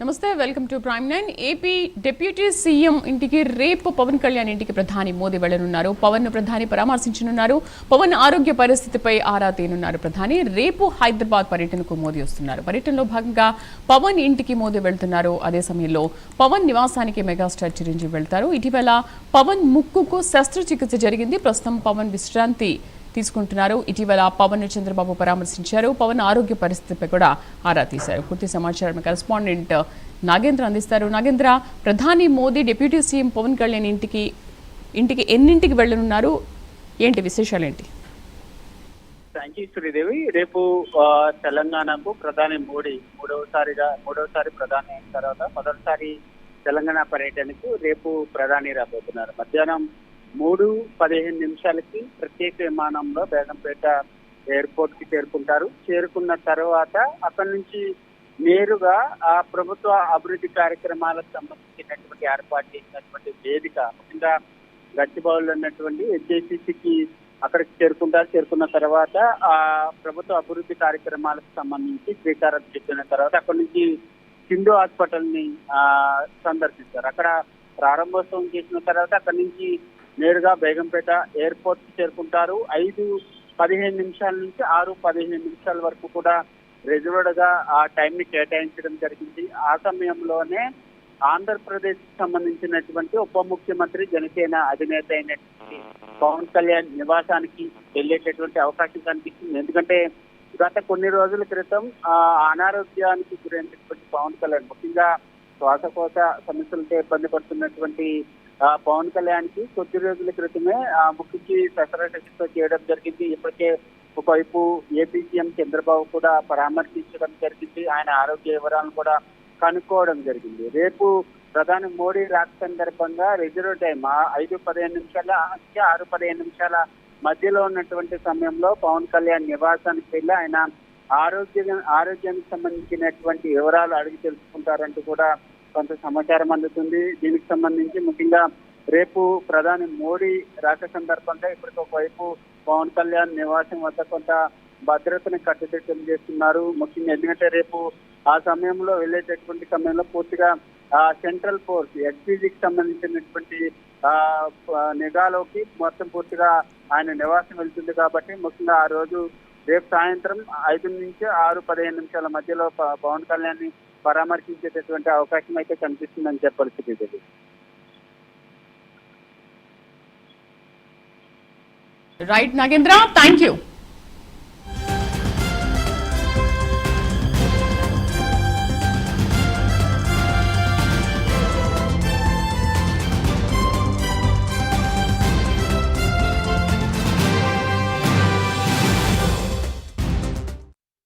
నమస్తే, welcome to prime 9. AP deputy CM ఇంటికి రేపు పవన్ కళ్యాణ్ ఇంటికి ప్రధాని మోదీ వెళ్లనున్నారు. పవన్ ను ప్రధాని పరామర్శించనున్నారు. పవన్ ఆరోగ్య పరిస్థితిపై ఆరా తీనున్నారు. ప్రధాని రేపు హైదరాబాద్ పర్యటనకు మోదీ వస్తున్నారు. పర్యటనలో భాగంగా పవన్ ఇంటికి మోదీ వెళ్తున్నారు. అదే సమయంలో పవన్ నివాసానికి మెగాస్టార్ చిరంజీవి వెళ్తారు. ఇటీవల పవన్ ముక్కుకు శస్త్రచికిత్స జరిగింది. ప్రస్తుతం పవన్ విశ్రాంతి తీసుకుంటున్నారు. ఇటీవల పవన్ చంద్రబాబు పరామర్శించారు. పవన్ ఆరోగ్య పరిస్థితిపై కూడా ఆరా తీశారు. పూర్తి సమాచారం కరెస్పాండెంట్ నాగేంద్ర అందిస్తారు. నాగేంద్ర, ప్రధాని మోదీ డిప్యూటీ సీఎం పవన్ కళ్యాణ్ ఇంటికి ఎన్నింటికి వెళ్లనున్నారు? ఏంటి విశేషాలు ఏంటి? Thank you Sridevi. రేపు తెలంగాణకు ప్రధాని మోడీ మూడవసారి ప్రధాని అయిన తర్వాత మొదటిసారి తెలంగాణ పర్యటనకు రేపు ప్రధాని రాబోతున్నారు. మధ్యాహ్నం 3:15 ప్రత్యేక విమానంలో బేగంపేట ఎయిర్పోర్ట్ కి చేరుకుంటారు. చేరుకున్న తర్వాత అక్కడి నుంచి నేరుగా ఆ ప్రభుత్వ అభివృద్ధి కార్యక్రమాలకు సంబంధించినటువంటి ఏర్పాటు చేసినటువంటి వేదిక, ముఖ్యంగా గచ్చిబౌలిలో ఉన్నటువంటి హెచ్ఐసిసికి అక్కడికి చేరుకుంటారు. చేరుకున్న తర్వాత ఆ ప్రభుత్వ అభివృద్ధి కార్యక్రమాలకు సంబంధించి శ్రీకారం చుట్టిన తర్వాత అక్కడి నుంచి సింధు హాస్పిటల్ ని సందర్శిస్తారు. అక్కడ ప్రారంభోత్సవం చేసిన తర్వాత అక్కడి నుంచి నేరుగా బేగంపేట ఎయిర్పోర్ట్ కి చేరుకుంటారు. 5:15 నుంచి 6:15 వరకు కూడా రిజర్వ్డ్ గా ఆ టైం ని కేటాయించడం జరిగింది. ఆ సమయంలోనే ఆంధ్రప్రదేశ్ కి సంబంధించినటువంటి ఉప ముఖ్యమంత్రి జనసేన అధినేత అయినటువంటి పవన్ కళ్యాణ్ నివాసానికి వెళ్లేటటువంటి అవకాశం కనిపిస్తుంది. ఎందుకంటే గత కొన్ని రోజుల క్రితం అనారోగ్యానికి గురైనటువంటి పవన్ కళ్యాణ్, ముఖ్యంగా శ్వాసకోశ సమస్యలతో ఇబ్బంది పడుతున్నటువంటి పవన్ కళ్యాణ్ కి కొద్ది రోజుల క్రితమే ముక్కుకి శస్త్రచికిత్స చేయడం జరిగింది. ఇప్పటికే ఒకవైపు ఏపీ సీఎం చంద్రబాబు కూడా పరామర్శించడం జరిగింది. ఆయన ఆరోగ్య వివరాలను కూడా కనుక్కోవడం జరిగింది. రేపు ప్రధాని మోడీ రాక సందర్భంగా రిజర్వ్ టైం 5:15 నుంచి 6:15 మధ్యలో ఉన్నటువంటి సమయంలో పవన్ కళ్యాణ్ నివాసానికి వెళ్ళి ఆయన ఆరోగ్యానికి సంబంధించినటువంటి వివరాలు అడిగి తెలుసుకుంటారంటూ కూడా కొంత సమాచారం అందుతుంది. దీనికి సంబంధించి ముఖ్యంగా రేపు ప్రధాని మోడీ రాక సందర్భంగా ఇప్పటికి ఒకవైపు పవన్ కళ్యాణ్ నివాసం వద్ద కొంత భద్రతను కట్టుదిట్టం చేస్తున్నారు. ముఖ్యంగా ఎందుకంటే రేపు ఆ సమయంలో వెళ్ళేటటువంటి సమయంలో పూర్తిగా సెంట్రల్ ఫోర్స్ ఎస్పీజీకి సంబంధించినటువంటి నిఘాలోకి మొత్తం పూర్తిగా ఆయన నివాసం వెళ్తుంది. కాబట్టి ముఖ్యంగా ఆ రోజు రేపు సాయంత్రం 5 నుంచి 6:15 మధ్యలో పవన్ కళ్యాణ్ ని పరామర్శించేటటువంటి అవకాశం అయితే కనిపిస్తుందని చెప్పాల్సింది. Right Nagendra, thank you.